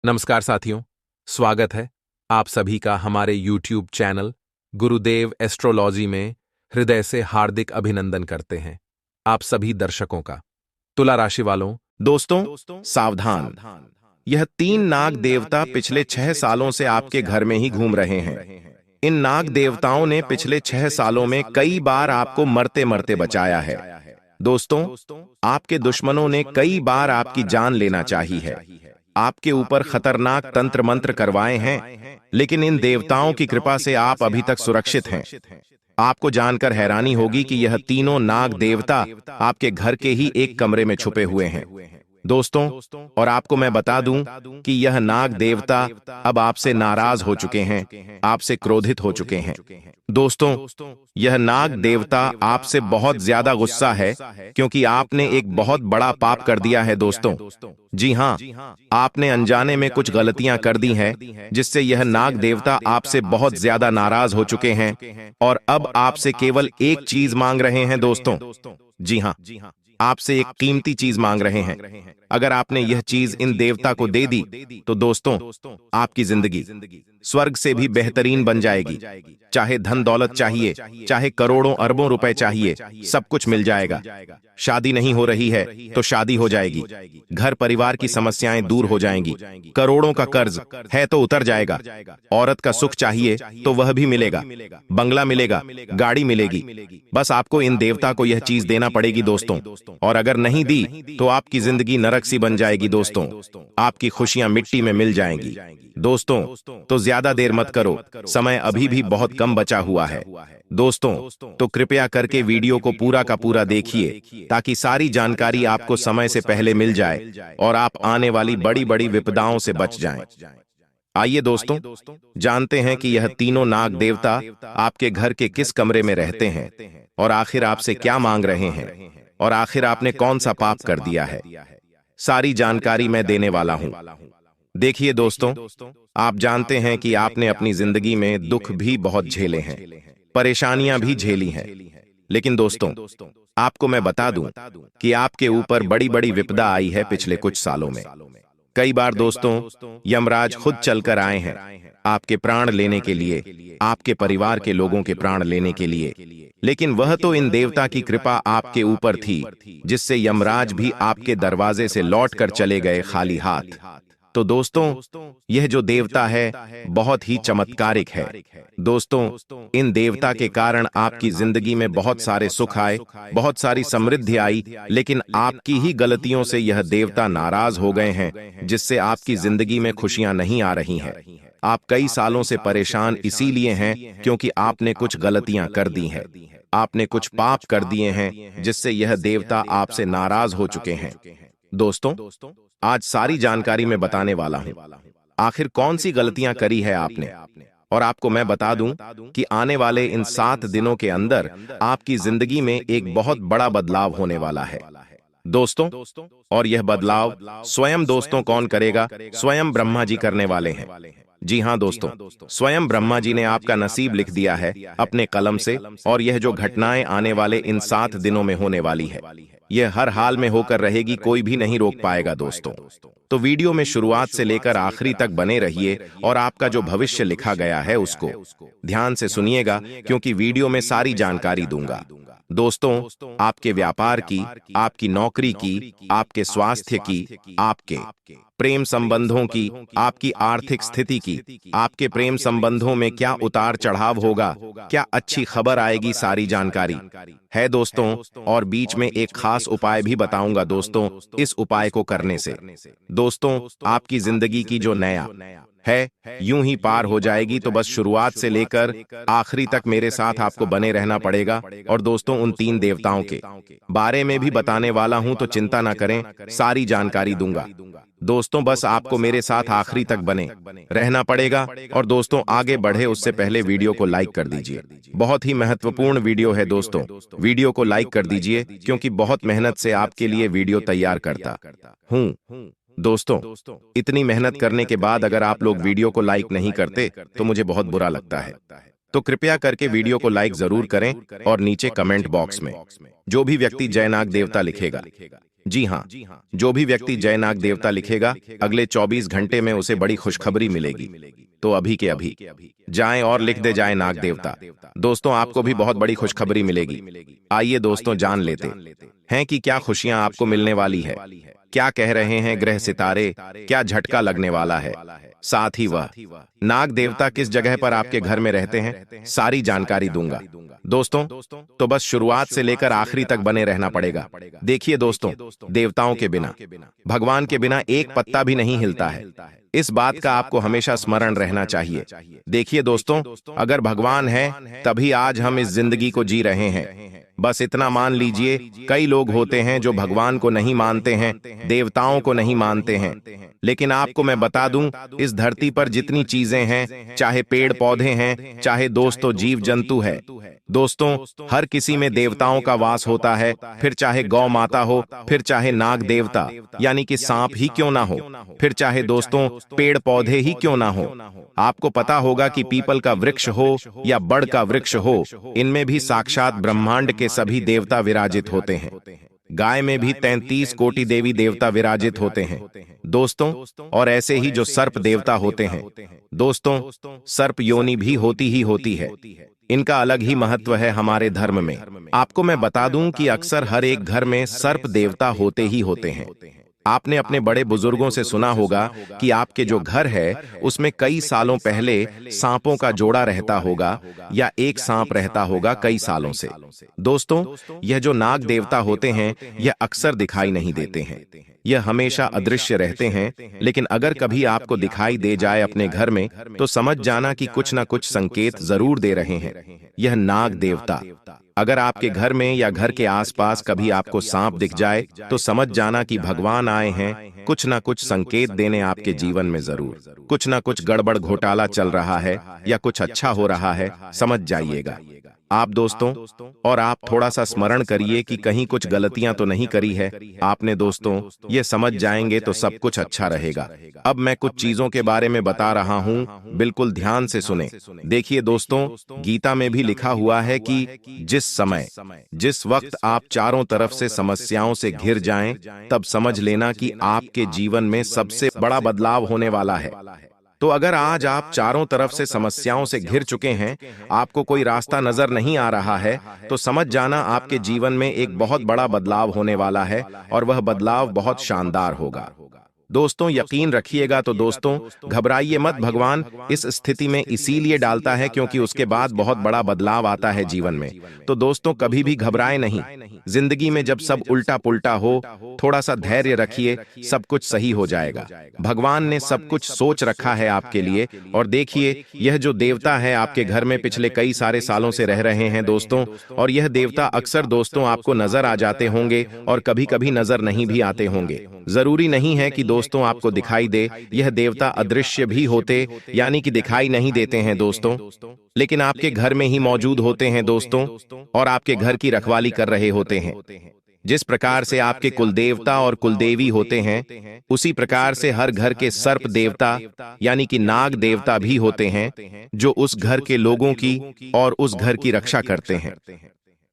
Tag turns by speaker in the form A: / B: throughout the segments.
A: नमस्कार साथियों, स्वागत है आप सभी का हमारे YouTube चैनल गुरुदेव एस्ट्रोलॉजी में। हृदय से हार्दिक अभिनंदन करते हैं आप सभी दर्शकों का। तुला राशि वालों,
B: दोस्तों सावधान। यह तीन नाग देवता पिछले 6 सालों से आपके घर में ही घूम रहे हैं। इन नाग देवताओं ने पिछले 6 सालों में कई बार आपको मरते मरते बचाया है। दोस्तों, आपके दुश्मनों ने कई बार आपकी जान लेना चाही है। आपके ऊपर खतरनाक तंत्र मंत्र करवाए हैं, लेकिन इन देवताओं की कृपा से आप अभी तक सुरक्षित हैं। आपको जानकर हैरानी होगी कि यह तीनों नाग देवता आपके घर के ही एक कमरे में छुपे हुए हैं। दोस्तों, और आपको मैं बता दूं कि यह नाग देवता अब आपसे नाराज हो चुके हैं, आपसे क्रोधित हो चुके हैं। दोस्तों, यह नाग देवता आपसे बहुत ज्यादा गुस्सा है क्योंकि आपने एक बहुत बड़ा पाप कर दिया है। दोस्तों, जी हां, आपने अनजाने में कुछ गलतियां कर दी हैं, जिससे यह नाग देवता आपसे बहुत ज्यादा नाराज हो चुके हैं और अब आपसे केवल एक चीज मांग रहे हैं। दोस्तों, जी हां, आपसे एक कीमती चीज मांग रहे हैं। अगर आपने यह चीज इन देवता को दे दी तो दोस्तों, आपकी जिंदगी स्वर्ग से भी बेहतरीन बन जाएगी। चाहे धन दौलत चाहिए, चाहे करोड़ों अरबों रुपए चाहिए, सब कुछ मिल जाएगा। शादी नहीं हो रही है तो शादी हो जाएगी। घर परिवार की समस्याएं दूर हो जाएंगी। करोड़ों का कर्ज है तो उतर जाएगा। औरत का सुख चाहिए तो वह भी मिलेगा। बंगला मिलेगा, गाड़ी मिलेगी। बस आपको इन देवता को यह चीज देना पड़ेगी दोस्तों, और अगर नहीं दी तो आपकी जिंदगी नरक सी बन जाएगी। दोस्तों, आपकी खुशियां मिट्टी में मिल जाएंगी। दोस्तों, तो ज्यादा देर मत करो, समय अभी भी बहुत कम बचा हुआ है। दोस्तों, तो कृपया करके वीडियो को पूरा का पूरा देखिए ताकि सारी जानकारी आपको समय से पहले मिल जाए और आप आने वाली बड़ी बड़ी विपदाओं से बच जाएं। आइए दोस्तों, जानते हैं कि यह तीनों नाग देवता आपके घर के किस कमरे में रहते हैं और आखिर आपसे क्या मांग रहे हैं और आखिर आपने कौन सा पाप कर दिया है। सारी जानकारी मैं देने वाला हूं। देखिए दोस्तों, आप जानते हैं कि आपने अपनी जिंदगी में दुख भी बहुत झेले हैं, परेशानियां भी झेली हैं, लेकिन दोस्तों, आपको मैं बता दूं कि आपके ऊपर बड़ी बड़ी विपदा आई है पिछले कुछ सालों में। कई बार दोस्तों, यमराज खुद चलकर आए हैं आपके प्राण लेने के लिए, आपके परिवार के लोगों के प्राण लेने के लिए, लेकिन वह तो इन देवता की कृपा आपके ऊपर थी, जिससे यमराज भी आपके दरवाजे से लौट कर चले गए खाली हाथ। तो दोस्तों, यह जो देवता है बहुत ही चमत्कारिक है। दोस्तों, इन देवता के कारण आपकी जिंदगी में बहुत सारे सुख आए, बहुत सारी समृद्धि आई, लेकिन आपकी ही गलतियों से यह देवता नाराज हो गए हैं, जिससे आपकी जिंदगी में खुशियां नहीं आ रही हैं। आप कई सालों से परेशान इसीलिए हैं क्योंकि आपने कुछ गलतियां कर दी हैं, आपने कुछ पाप कर दिए हैं, जिससे यह देवता आपसे नाराज हो चुके हैं। दोस्तों, आज सारी जानकारी मैं बताने वाला हूं। आखिर कौन सी गलतियां करी है आपने, और आपको मैं बता दूं कि आने वाले इन 7 दिनों के अंदर आपकी जिंदगी में एक बहुत बड़ा बदलाव होने वाला है। दोस्तों, और यह बदलाव स्वयं दोस्तों कौन करेगा? स्वयं ब्रह्मा जी करने वाले हैं। जी हां दोस्तों, स्वयं ब्रह्मा जी ने आपका नसीब लिख दिया है अपने कलम से, और यह जो घटनाएं आने वाले इन 7 दिनों में होने वाली है, यह हर हाल में होकर रहेगी, कोई भी नहीं रोक पाएगा। दोस्तों, तो वीडियो में शुरुआत से लेकर आखिरी तक बने रहिए और आपका जो भविष्य लिखा गया है उसको ध्यान से सुनिएगा, क्योंकि वीडियो में सारी जानकारी दूंगा। दोस्तों, आपके व्यापार की, आपकी नौकरी की, आपके स्वास्थ्य की, आपके प्रेम संबंधों की, आपकी आर्थिक स्थिति की, आपके प्रेम संबंधों में क्या उतार चढ़ाव होगा, क्या अच्छी खबर आएगी, सारी जानकारी है दोस्तों। और बीच में एक खास उपाय भी बताऊंगा दोस्तों। इस उपाय को करने से दोस्तों, आपकी जिंदगी की जो नया है यूं ही पार हो जाएगी। तो बस शुरुआत से लेकर आखिरी तक मेरे साथ आपको बने रहना पड़ेगा। और दोस्तों, उन 3 देवताओं के बारे में भी बताने वाला हूं, तो चिंता ना करें, सारी जानकारी दूंगा। दोस्तों, बस आपको मेरे साथ आखिरी तक बने रहना पड़ेगा। और दोस्तों, आगे बढ़े उससे पहले वीडियो को लाइक कर दीजिए। बहुत ही महत्वपूर्ण वीडियो है दोस्तों, वीडियो को लाइक कर दीजिए, क्योंकि बहुत मेहनत से आपके लिए वीडियो तैयार करता हूं। दोस्तों, इतनी मेहनत करने के बाद अगर आप लोग वीडियो को लाइक नहीं करते तो मुझे बहुत बुरा लगता है। तो कृपया करके वीडियो को लाइक जरूर करें और नीचे कमेंट बॉक्स में जो भी व्यक्ति जय नाग देवता लिखेगा जी हाँ, जो भी व्यक्ति जय नाग देवता लिखेगा, अगले 24 घंटे में उसे बड़ी खुशखबरी मिलेगी। तो अभी के अभी जाएं और लिख दे जय नाग देवता। दोस्तों, आपको भी बहुत बड़ी खुशखबरी मिलेगी। आइए दोस्तों, जान लेते हैं कि क्या खुशियां आपको मिलने वाली है। क्या कह रहे हैं ग्रह सितारे, क्या झटका लगने वाला है। साथ ही वह नाग देवता किस जगह पर आपके घर में रहते हैं, सारी जानकारी दूंगा। दोस्तों, तो बस शुरुआत से लेकर आखिरी तक बने रहना पड़ेगा। देखिए दोस्तों, देवताओं के बिना, भगवान के बिना एक पत्ता भी नहीं हिलता है। इस बात का आपको हमेशा स्मरण रहना चाहिए। देखिए दोस्तों, अगर भगवान है तभी आज हम इस जिंदगी को जी रहे हैं। बस इतना मान लीजिए, कई लोग होते हैं जो भगवान को नहीं मानते हैं, देवताओं को नहीं मानते हैं। लेकिन आपको मैं बता दूं, इस धरती पर जितनी चीजें हैं, चाहे पेड़ पौधे हैं, चाहे दोस्तों जीव जंतु है, दोस्तों हर किसी में देवताओं का वास होता है। फिर चाहे गौ माता हो, फिर चाहे नाग देवता यानी कि सांप ही क्यों ना हो, फिर चाहे दोस्तों पेड़ पौधे ही क्यों ना हो। आपको पता होगा कि पीपल का वृक्ष हो या बड़ का वृक्ष हो, इनमें भी साक्षात ब्रह्मांड के सभी देवता विराजित होते हैं। गाय में भी 33 कोटि देवी देवता विराजित होते हैं दोस्तों। और ऐसे ही जो सर्प देवता होते हैं दोस्तों, सर्प योनि भी होती है। इनका अलग ही महत्व है हमारे धर्म में। आपको मैं बता दूं कि अक्सर हर एक घर में सर्प देवता होते ही होते हैं। आपने अपने बड़े बुजुर्गों से सुना होगा कि आपके जो घर है उसमें कई सालों पहले सांपों का जोड़ा रहता होगा या एक सांप रहता होगा कई सालों से। दोस्तों, यह जो नाग देवता होते हैं यह अक्सर दिखाई नहीं देते हैं, यह हमेशा अदृश्य रहते हैं। लेकिन अगर कभी आपको दिखाई दे जाए अपने घर में, तो समझ जाना कि कुछ ना कुछ संकेत जरूर दे रहे हैं। यह नाग देवता, अगर आपके घर में या घर के आसपास कभी आपको सांप दिख जाए, तो समझ जाना कि भगवान आए हैं, कुछ ना कुछ संकेत देने आपके जीवन में जरूर। कुछ ना कुछ गड़बड़ घोटाला चल रहा है या कुछ अच्छा हो रहा है, समझ जाइएगा आप दोस्तों। और आप थोड़ा सा स्मरण करिए कि कहीं कुछ गलतियां तो नहीं करी है आपने दोस्तों। ये समझ जाएंगे तो सब कुछ अच्छा रहेगा। अब मैं कुछ चीजों के बारे में बता रहा हूं, बिल्कुल ध्यान से सुने। देखिए दोस्तों, गीता में भी लिखा हुआ है कि जिस समय, जिस वक्त आप चारों तरफ से समस्याओं से घिर जाएं, तब समझ लेना कि आपके जीवन में सबसे बड़ा बदलाव होने वाला है। तो अगर आज आप चारों तरफ से समस्याओं से घिर चुके हैं, आपको कोई रास्ता नजर नहीं आ रहा है, तो समझ जाना आपके जीवन में एक बहुत बड़ा बदलाव होने वाला है और वह बदलाव बहुत शानदार होगा। दोस्तों यकीन रखिएगा। तो दोस्तों घबराइए मत, भगवान इस स्थिति में इसीलिए डालता है क्योंकि उसके बाद बहुत बड़ा बदलाव आता है जीवन में। तो दोस्तों कभी भी घबराए नहीं। जिंदगी में जब सब उल्टा पुल्टा हो, थोड़ा सा धैर्य रखिए, सब कुछ सही हो जाएगा। भगवान ने सब कुछ सोच रखा है आपके लिए। और देखिए, यह जो देवता है आपके घर में पिछले कई सारे सालों से रह रहे हैं दोस्तों, और यह देवता अक्सर दोस्तों आपको नजर आ जाते होंगे और कभी कभी नजर नहीं भी आते होंगे। जरूरी नहीं है कि दोस्तों आपको दिखाई दे, यह देवता अदृश्य भी होते यानी कि दिखाई नहीं देते हैं दोस्तों, लेकिन आपके घर में ही मौजूद होते हैं दोस्तों, और आपके घर की रखवाली कर रहे होते हैं। जिस प्रकार से आपके कुलदेवता और कुलदेवी होते हैं, उसी प्रकार से हर घर के सर्प देवता यानी कि नाग देवता भी होते हैं, जो उस घर के लोगों की और उस घर की रक्षा करते हैं।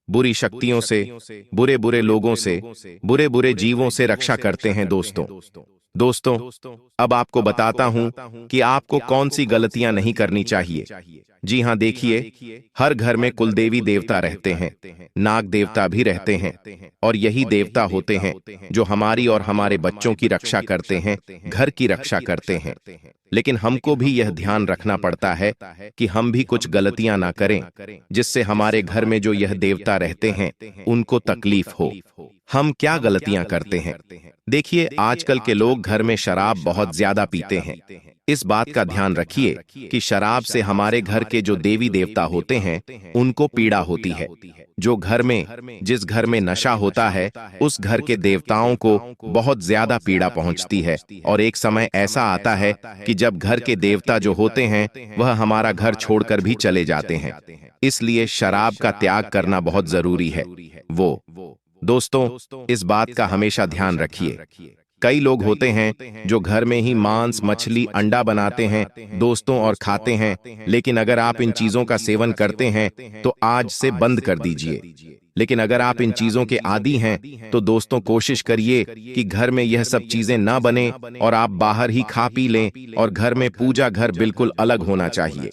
B: बुरी शक्तियों से, बुरे बुरे लोगों से, बुरे बुरे जीवों से रक्षा करते हैं दोस्तों अब आपको बताता हूं कि आपको कौन सी गलतियां नहीं करनी चाहिए। जी हां, देखिए, हर घर में कुलदेवी देवता रहते हैं, नाग देवता भी रहते हैं, और यही देवता होते हैं जो हमारी और हमारे बच्चों की रक्षा करते हैं, घर की रक्षा करते हैं। लेकिन हमको भी यह ध्यान रखना पड़ता है कि हम भी कुछ गलतियां ना करें जिससे हमारे घर में जो यह देवता रहते हैं उनको तकलीफ हो। हम क्या गलतियां करते हैं? देखिए, आजकल के लोग घर में शराब बहुत ज्यादा पीते हैं। इस बात का ध्यान रखिए कि शराब से हमारे घर के जो देवी देवता होते हैं उनको पीड़ा होती है। जो घर में, जिस घर में नशा होता है, उस घर के देवताओं को बहुत ज्यादा पीड़ा पहुंचती है। और एक समय ऐसा आता है कि जब घर के देवता जो होते हैं वह हमारा घर छोड़कर भी चले जाते हैं। इसलिए शराब का त्याग करना बहुत जरूरी है। दोस्तों इस बात का हमेशा ध्यान रखिए। कई लोग होते हैं जो घर में ही मांस, मछली, अंडा बनाते हैं दोस्तों और खाते हैं। लेकिन अगर आप इन चीजों का सेवन करते हैं तो आज से बंद कर दीजिए। लेकिन अगर आप इन चीजों के आदी हैं तो दोस्तों कोशिश करिए कि घर में यह सब चीजें ना बने और आप बाहर ही खा पी लें। और घर में पूजा घर बिल्कुल अलग होना चाहिए।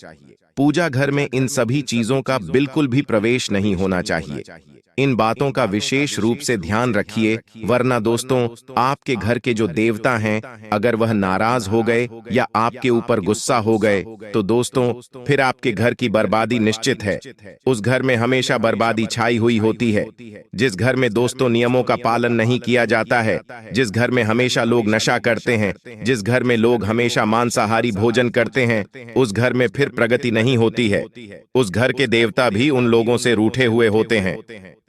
B: पूजा घर में इन सभी चीजों का बिल्कुल भी प्रवेश नहीं होना चाहिए। इन बातों का विशेष रूप से ध्यान रखिए, वरना दोस्तों आपके घर के जो देवता हैं अगर वह नाराज हो गए या आपके ऊपर गुस्सा हो गए तो दोस्तों फिर आपके घर की बर्बादी निश्चित है। उस घर में हमेशा बर्बादी छाई हुई होती है। जिस घर में दोस्तों नियमों का पालन नहीं किया जाता है, जिस घर में हमेशा लोग नशा करते हैं, जिस घर में लोग हमेशा मांसाहारी भोजन करते हैं, उस घर में फिर प्रगति नहीं होती है। उस घर के देवता भी उन लोगों से रूठे हुए होते हैं।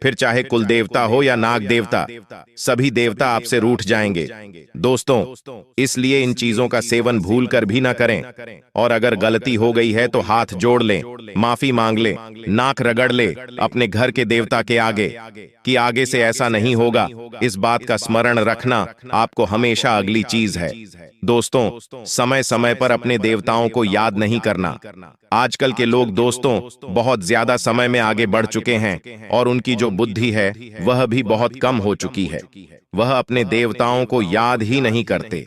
B: फिर चाहे कुल देवता हो या नाग देवता, सभी देवता आपसे रूठ जाएंगे। दोस्तों इसलिए इन चीजों का सेवन भूल कर भी ना करें। और अगर गलती हो गई है तो हाथ जोड़ लें, माफी मांग लें, नाक रगड़ ले अपने घर के देवता के आगे कि आगे से ऐसा नहीं होगा। इस बात का स्मरण रखना आपको हमेशा अगली चीज है। दोस्तों समय समय पर अपने देवताओं को याद नहीं करना। आजकल के लोग दोस्तों बहुत ज्यादा समय में आगे बढ़ चुके हैं और उनकी जो बुद्धि है वह भी बहुत कम हो चुकी है। वह अपने देवताओं को याद ही नहीं करते।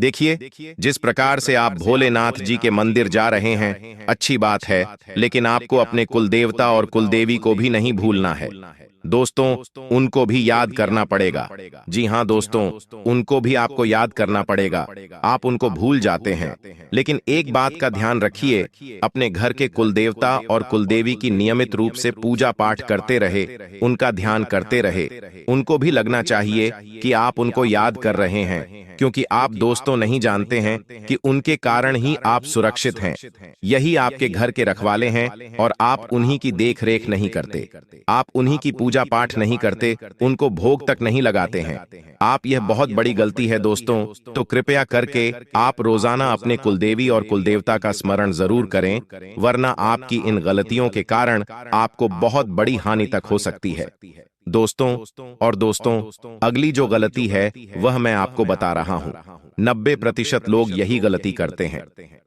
B: देखिए, जिस प्रकार से आप भोलेनाथ जी के मंदिर जा रहे हैं अच्छी बात है, लेकिन आपको अपने कुल देवता और कुल देवी को भी नहीं भूलना है। दोस्तों उनको भी याद करना पड़ेगा। जी हाँ दोस्तों, उनको भी आपको याद करना पड़ेगा। आप उनको भूल जाते हैं। लेकिन एक बात का ध्यान रखिए, अपने घर के कुल देवता और कुल देवी की नियमित रूप से पूजा पाठ करते रहे, उनका ध्यान करते रहे। उनको भी लगना चाहिए कि आप उनको याद कर रहे हैं, क्योंकि आप दोस्तों नहीं जानते हैं कि उनके कारण ही आप सुरक्षित हैं। यही आपके घर के रखवाले हैं और आप उन्हीं की देख रेख नहीं करते, आप उन्हीं की पूजा पाठ नहीं करते, उनको भोग तक नहीं लगाते हैं। आप यह बहुत बड़ी गलती है दोस्तों। तो कृपया करके आप रोजाना अपने कुलदेवी और कुलदेवता का स्मरण जरूर करें, वरना आपकी इन गलतियों के कारण आपको बहुत बड़ी हानि तक हो सकती है। दोस्तों अगली जो गलती है वह मैं आपको बता रहा हूं। 90% लोग यही गलती करते हैं।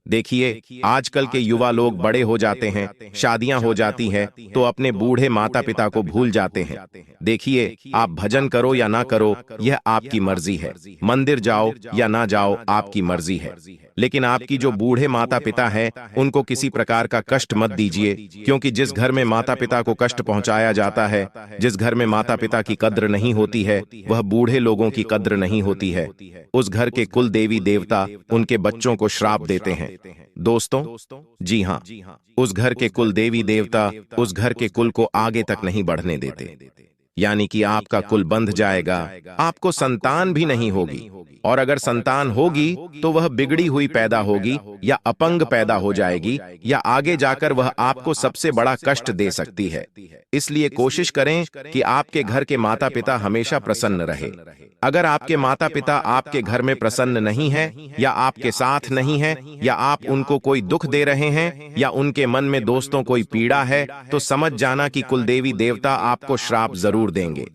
B: देखिए, आजकल के युवा लोग बड़े हो जाते हैं, शादियां हो जाती हैं, तो अपने बूढ़े माता पिता को भूल जाते हैं। देखिए, आप भजन करो या ना करो यह आपकी मर्जी है, मंदिर जाओ या ना जाओ आपकी मर्जी है, लेकिन आपकी जो बूढ़े माता पिता हैं उनको किसी प्रकार का कष्ट मत दीजिए, क्योंकि जिस घर में माता पिता को कष्ट पहुंचाया जाता है, जिस घर में माता पिता की कद्र नहीं होती है, वह बूढ़े लोगों की कद्र नहीं होती है। उस घर के कुल देवी देवता उनके बच्चों को श्राप देते हैं। दोस्तों जी हाँ, उस घर के कुल देवी देवता उस घर के कुल को आगे तक नहीं बढ़ने देते, यानी कि आपका कुल बंध जाएगा, आपको संतान भी नहीं होगी, और अगर संतान होगी तो वह बिगड़ी हुई पैदा होगी या अपंग पैदा हो जाएगी, या आगे जाकर वह आपको सबसे बड़ा कष्ट दे सकती है। इसलिए कोशिश करें कि आपके घर के माता पिता हमेशा प्रसन्न रहे। अगर आपके माता पिता आपके घर में प्रसन्न नहीं है, या आपके साथ नहीं है, या आप उनको कोई दुख दे रहे हैं, या उनके मन में दोस्तों कोई पीड़ा है, तो समझ जाना कि कुलदेवी देवता आपको श्राप जरूर देंगे।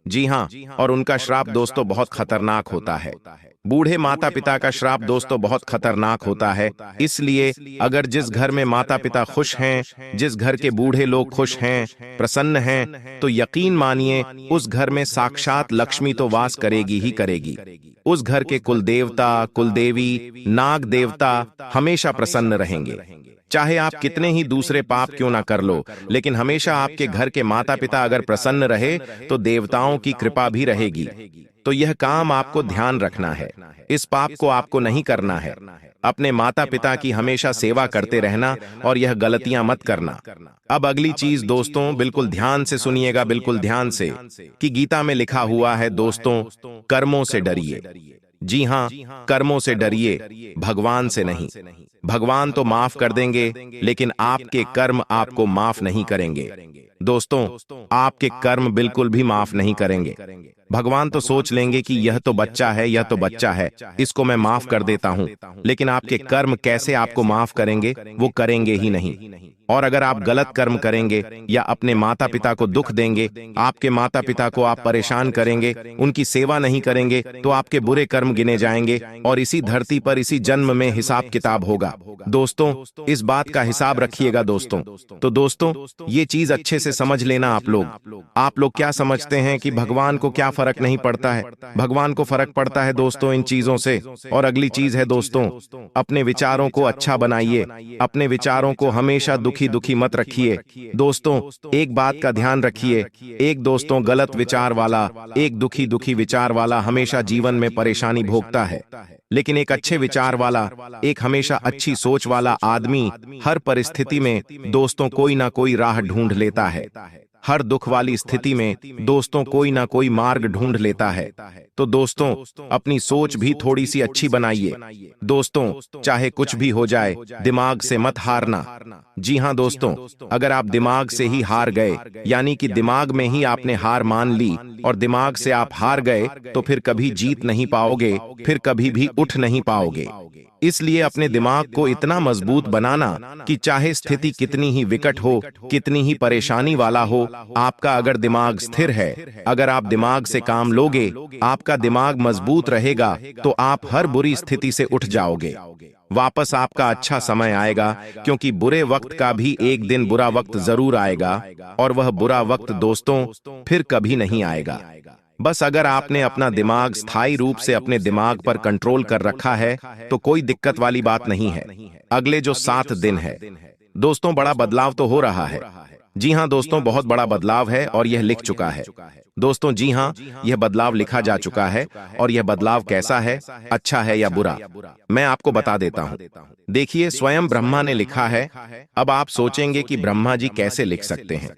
B: जी हाँ, और उनका श्राप दोस्तों बहुत खतरनाक होता है। बूढ़े माता पिता का श्राप दोस्तों बहुत खतरनाक होता है। इसलिए अगर जिस घर में माता पिता खुश हैं, जिस घर के बूढ़े लोग खुश हैं, प्रसन्न हैं, तो यकीन मानिए उस घर में साक्षात लक्ष्मी तो वास करेगी ही करेगी। उस घर के कुल देवता, कुल देवी, नाग देवता हमेशा प्रसन्न रहेंगे। चाहे आप कितने ही दूसरे पाप क्यों ना कर लो, लेकिन हमेशा आपके घर के माता पिता अगर प्रसन्न रहे तो देवताओं की कृपा भी रहेगी। तो यह काम आपको ध्यान रखना है। इस पाप को आपको नहीं करना है। अपने माता पिता की हमेशा सेवा करते रहना और यह गलतियां मत करना। अब अगली चीज दोस्तों बिल्कुल ध्यान से सुनिएगा, बिल्कुल ध्यान से, कि गीता में लिखा हुआ है दोस्तों, कर्मों से डरिए। जी हाँ, कर्मों से डरिए, भगवान से नहीं। भगवान तो माफ कर देंगे, लेकिन आपके कर्म आपको माफ नहीं करेंगे। दोस्तों आपके कर्म बिल्कुल भी माफ नहीं करेंगे। भगवान तो सोच लेंगे कि यह तो बच्चा है, यह तो बच्चा है, इसको मैं माफ कर देता हूं। लेकिन आपके कर्म कैसे आपको माफ करेंगे? वो करेंगे ही नहीं। और अगर आप गलत कर्म करेंगे या अपने माता पिता को दुख देंगे, आपके माता पिता को आप परेशान करेंगे, उनकी सेवा नहीं करेंगे, तो आपके बुरे कर्म गिने जाएंगे और इसी धरती पर इसी जन्म में हिसाब किताब होगा। दोस्तों, इस बात का हिसाब रखिएगा दोस्तों। तो दोस्तों, ये चीज अच्छे से समझ लेना आप लोग क्या समझते हैं कि भगवान को क्या फर्क नहीं पड़ता है? भगवान को फर्क पड़ता है दोस्तों इन चीजों से। और अगली चीज है दोस्तों, अपने विचारों को अच्छा बनाइए, अपने विचारों को हमेशा दुखी दुखी मत रखिए। दोस्तों, एक बात का ध्यान रखिए, एक दोस्तों गलत विचार वाला, एक दुखी दुखी विचार वाला हमेशा जीवन में परेशानी भोगता है। लेकिन एक अच्छे विचार वाला, एक हमेशा अच्छी सोच वाला आदमी हर परिस्थिति में दोस्तों कोई ना कोई राह ढूंढ लेता है। हर दुख वाली स्थिति में दोस्तों कोई ना कोई मार्ग ढूंढ लेता है। तो दोस्तों, अपनी सोच भी थोड़ी सी अच्छी बनाइए। दोस्तों, चाहे कुछ भी हो जाए, दिमाग से मत हारना। जी हाँ दोस्तों, अगर आप दिमाग से ही हार गए, यानी कि दिमाग में ही आपने हार मान ली और दिमाग से आप हार गए, तो फिर कभी जीत नहीं पाओगे, फिर कभी भी उठ नहीं पाओगे। इसलिए अपने दिमाग को इतना मजबूत बनाना कि चाहे स्थिति कितनी ही विकट हो, कितनी ही परेशानी वाला हो, आपका अगर दिमाग स्थिर है, अगर आप दिमाग से काम लोगे, आपका दिमाग मजबूत रहेगा, तो आप हर बुरी स्थिति से उठ जाओगे। वापस आपका अच्छा समय आएगा, क्योंकि बुरे वक्त का भी एक दिन बुरा वक्त जरूर आएगा, और वह बुरा वक्त दोस्तों फिर कभी नहीं आएगा। बस अगर आपने अपना दिमाग स्थायी रूप से अपने दिमाग पर कंट्रोल कर रखा है, तो कोई दिक्कत वाली बात नहीं है। अगले जो 7 दिन है दोस्तों, बड़ा बदलाव तो हो रहा है। जी हाँ दोस्तों, बहुत बड़ा बदलाव है और यह लिख चुका है। दोस्तों जी हाँ, यह बदलाव लिखा जा चुका है। और यह बदलाव कैसा है, अच्छा है या बुरा, मैं आपको बता देता हूँ। देखिए, स्वयं ब्रह्मा ने लिखा है। अब आप सोचेंगे कि ब्रह्मा जी कैसे लिख सकते हैं।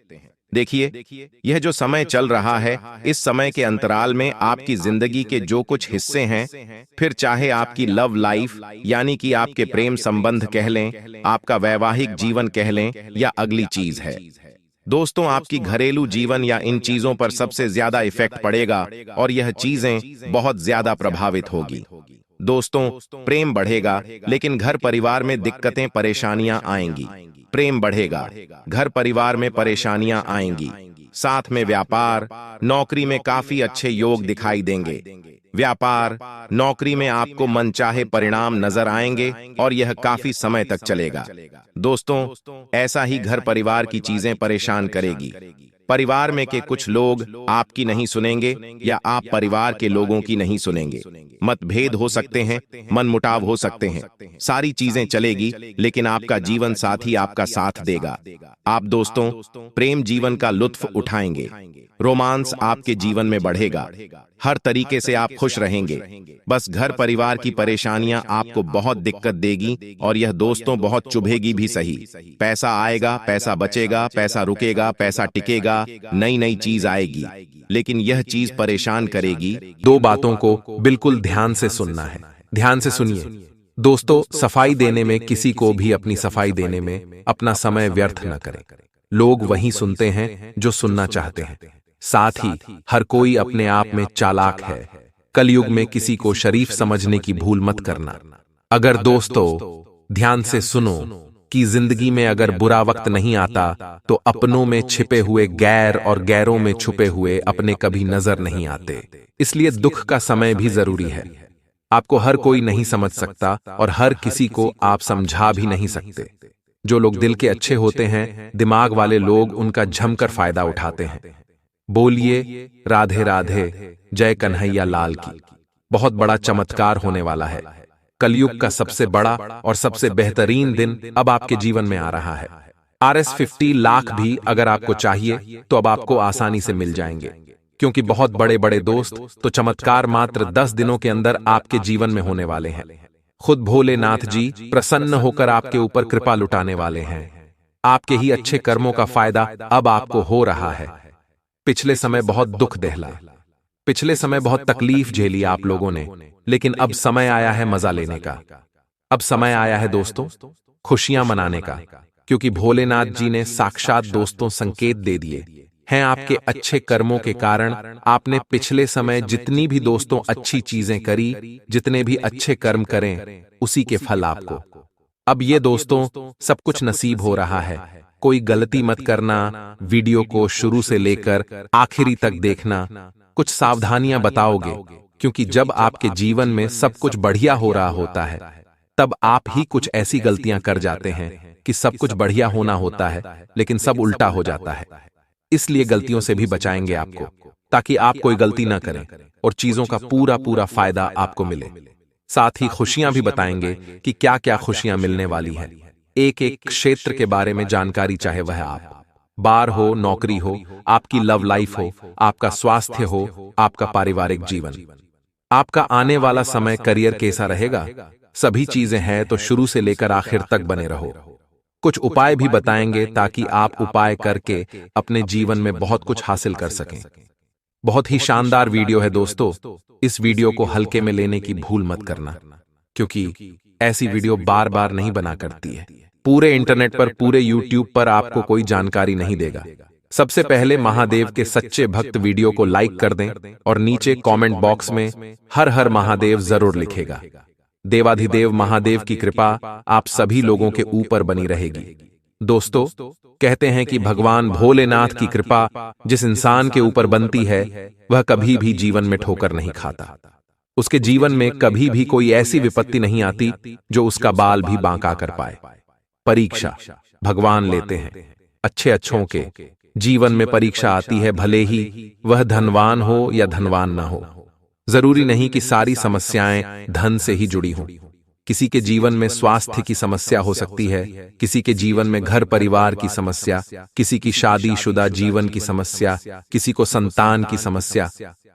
B: देखिए, यह जो समय चल रहा है, इस समय के अंतराल में आपकी जिंदगी के जो कुछ हिस्से हैं, फिर चाहे आपकी लव लाइफ यानी कि आपके प्रेम संबंध कह लें, आपका वैवाहिक जीवन कह लें, या अगली चीज है दोस्तों आपकी घरेलू जीवन, या इन चीजों पर सबसे ज्यादा इफेक्ट पड़ेगा और यह चीजें बहुत ज्यादा प्रभावित होगी। दोस्तों, प्रेम बढ़ेगा, लेकिन घर परिवार में दिक्कतें परेशानियां आएंगी। प्रेम बढ़ेगा, घर परिवार में परेशानियां आएंगी। साथ में व्यापार, नौकरी में काफी अच्छे योग दिखाई देंगे। व्यापार, नौकरी में आपको मनचाहे परिणाम नजर आएंगे और यह काफी समय तक चलेगा। दोस्तों, ऐसा ही घर परिवार की चीजें परेशान करेगी। परिवार में के कुछ लोग आपकी नहीं सुनेंगे या आप परिवार के लोगों की नहीं सुनेंगे। मतभेद हो सकते हैं, मनमुटाव हो सकते हैं, सारी चीजें चलेगी, लेकिन आपका जीवन साथी आपका साथ देगा। आप दोस्तों प्रेम जीवन का लुत्फ उठाएंगे। रोमांस आपके जीवन में बढ़ेगा। हर तरीके से आप खुश रहेंगे। बस घर परिवार की परेशानियां आपको बहुत दिक्कत देगी और यह दोस्तों बहुत चुभेगी भी सही। पैसा आएगा, पैसा बचेगा, पैसा रुकेगा, पैसा टिकेगा, नई नई चीज आएगी, लेकिन यह चीज परेशान करेगी।
A: 2 बातों को बिल्कुल ध्यान से सुनना है। ध्यान से सुनिए दोस्तों, सफाई देने में, किसी को भी अपनी सफाई देने में अपना समय व्यर्थ न करें। लोग वही सुनते हैं जो सुनना चाहते हैं। साथ ही हर कोई अपने आप में चालाक है। कलयुग में किसी को शरीफ समझने की भूल मत करना। अगर दोस्तों ध्यान से सुनो कि जिंदगी में अगर बुरा वक्त नहीं आता, तो अपनों में छिपे हुए गैर और गैरों में छुपे हुए अपने कभी नजर नहीं आते। इसलिए दुख का समय भी जरूरी है। आपको हर कोई नहीं समझ सकता और हर किसी को आप समझा भी नहीं सकते। जो लोग दिल के अच्छे होते हैं, दिमाग वाले लोग उनका जमकर फायदा उठाते हैं। बोलिए राधे राधे, जय कन्हैया लाल की। बहुत बड़ा चमत्कार होने वाला है। कलयुग का सबसे बड़ा और सबसे बेहतरीन दिन अब आपके जीवन में आ रहा है। RS50 लाख भी अगर आपको चाहिए तो अब आपको आसानी से मिल जाएंगे, क्योंकि बहुत बड़े बड़े दोस्त तो चमत्कार मात्र 10 दिनों के अंदर आपके जीवन में होने वाले हैं। खुद भोलेनाथ जी प्रसन्न होकर आपके ऊपर कृपा लुटाने वाले हैं। आपके ही अच्छे कर्मों का फायदा अब आपको हो रहा है। पिछले समय बहुत दुख दहला, पिछले समय बहुत तकलीफ झेली आप लोगों ने, लेकिन अब समय आया है मजा लेने का। अब समय आया है दोस्तों खुशियां मनाने का, क्योंकि भोलेनाथ जी ने साक्षात दोस्तों संकेत दे दिए। हैं आपके अच्छे कर्मों के कारण आपने पिछले समय जितनी भी दोस्तों अच्छी चीजें करी, जितने भी अच्छे कर्म करें, उसी के फल आपको। अब ये दोस्तों सब कुछ नसीब हो रहा है। कोई गलती मत करना, वीडियो को शुरू से लेकर आखिरी तक देखना। कुछ सावधानियां बताओगे, क्योंकि जब आपके जीवन में सब कुछ बढ़िया हो रहा होता है, तब आप ही कुछ ऐसी गलतियां कर जाते हैं कि सब कुछ बढ़िया होना होता है, लेकिन सब उल्टा हो जाता है। इसलिए गलतियों से भी बचाएंगे आपको, ताकि आप कोई गलती ना करें और चीजों का पूरा पूरा फायदा आपको मिले। साथ ही खुशियां भी बताएंगे कि क्या क्या खुशियां मिलने वाली हैं। एक एक क्षेत्र के बारे में जानकारी, चाहे वह आप बार हो, नौकरी हो, आपकी लव लाइफ हो, आपका स्वास्थ्य हो, आपका पारिवारिक जीवन, आपका आने वाला समय, करियर कैसा रहेगा, सभी चीजें हैं तो शुरू से लेकर आखिर तक बने रहो। कुछ उपाय भी बताएंगे ताकि आप उपाय करके अपने जीवन में बहुत कुछ हासिल कर सकें। बहुत ही शानदार वीडियो है दोस्तों, इस वीडियो को हल्के में लेने की भूल मत करना, क्योंकि ऐसी वीडियो बार बार नहीं बना करती है। पूरे इंटरनेट पर, पूरे यूट्यूब पर आपको कोई जानकारी नहीं देगा। सबसे पहले महादेव के सच्चे भक्त वीडियो को लाइक कर दें और नीचे कमेंट बॉक्स में हर हर महादेव जरूर लिखेगा। देवाधिदेव महादेव की कृपा आप सभी लोगों के ऊपर बनी रहेगी। दोस्तों, कहते हैं कि भगवान भोलेनाथ की कृपा जिस इंसान के ऊपर बनती है, वह कभी भी जीवन में ठोकर नहीं खाता। उसके जीवन में कभी भी कोई ऐसी विपत्ति नहीं आती जो उसका बाल भी बांका कर पाए। परीक्षा भगवान लेते हैं, अच्छे अच्छों के जीवन में परीक्षा आती है, भले ही वह धनवान हो या धनवान ना हो। जरूरी नहीं कि सारी समस्याएं धन से ही जुड़ी हों। किसी के जीवन में स्वास्थ्य की समस्या हो सकती है, किसी के जीवन में घर परिवार की समस्या, किसी की शादीशुदा जीवन की समस्या, किसी को संतान की समस्या।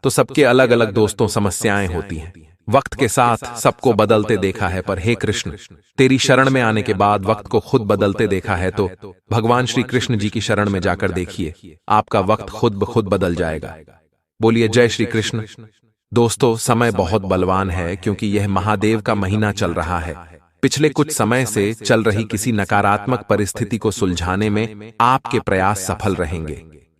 A: तो सबके अलग अलग दोस्तों समस्याएं होती हैं। वक्त के साथ सबको बदलते देखा है, पर हे कृष्ण, तेरी शरण में आने के बाद वक्त को खुद बदलते देखा है, तो भगवान श्री कृष्ण जी की शरण में जाकर देखिए, आपका वक्त खुद ब खुद बदल जाएगा। बोलिए जय श्री कृष्ण। दोस्तों, समय बहुत बलवान है, क्योंकि यह महादेव का महीना चल रहा है। पिछले कुछ समय से चल रही किसी नकारात्मक परिस्थिति को सुलझाने में आपके प्रयास सफल रहेंगे।